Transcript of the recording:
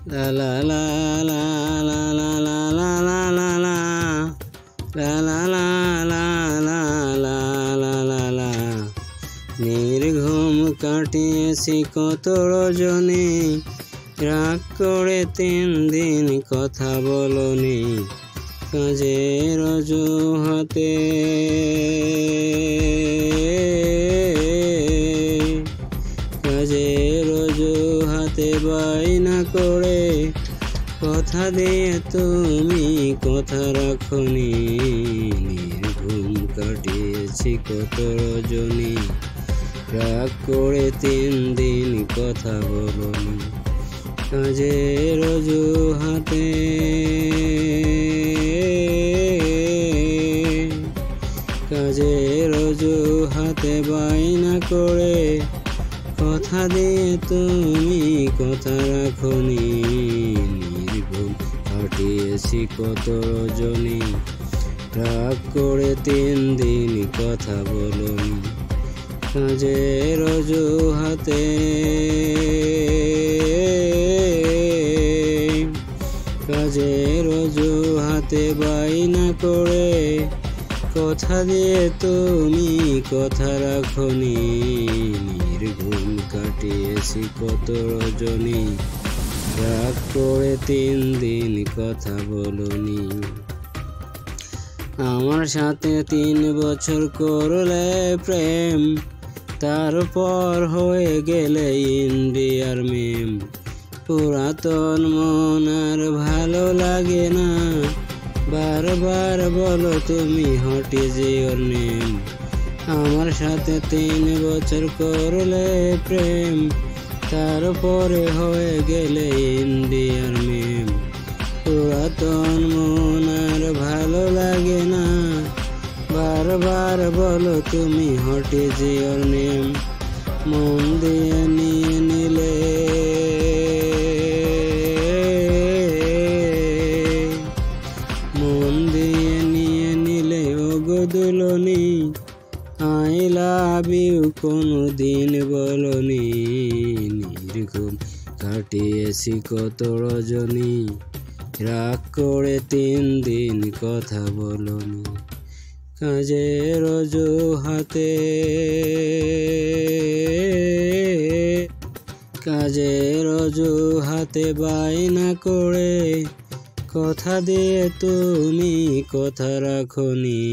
La la la la la la la la la la la la la la la la la la la la নির্ঘুম কাটিয়েছি কত রজনী, রাগ করে 3 দিন কথা বলনি। কাজের অজুহাতে বায়না করে কথা দিয়ে তুমি কথা রাখনি। নির্ঘুম কাটিয়েছি কত রজনী, রাগ করে 3 দিন কথা বলনি। কাজের অজুহাতে বায়না করে কথা দিয়ে তুমি কথা রাখনি। নির্ঘুম কাটিয়েছি কত রজনী, রাগ করে 3 দিন কথা বলনি। কাজের অজুহাতে বায়না করে কথা দিয়ে তুমি কথা রাখনি। নির্ঘুম কাটিয়েছি কত রজনী, রাগ করে 3 দিন কথা বলনি। আমার সাথে 3 বছর করলে প্রেম, তারপর হয়ে গেলে ইন্ডিয়ার মেম। পুরাতন মন আর ভালো লাগে না, বারবার বলো তুমি হোয়াট ইজ ইওর নেম। আমার সাথে 3 বছর করলে প্রেম, তারপরে হয়ে গেলে ইন্ডিয়ার মেম। পুরাতন মন আর ভালো লাগে না, বারবার বলো তুমি হোয়াট ইজ ইওর নেম। মন দিয়ে নিয়ে নিলে ওগো দুলনি, আই লাভ ইউ কোনোদিন বলনি। নির্ঘুম কাটিয়েছি কত রজনী, রাগ করে 3 দিন কথা বলনি। কাজের অজুহাতে বায়না করে কথা দিয়ে তুমি কথা রাখনি।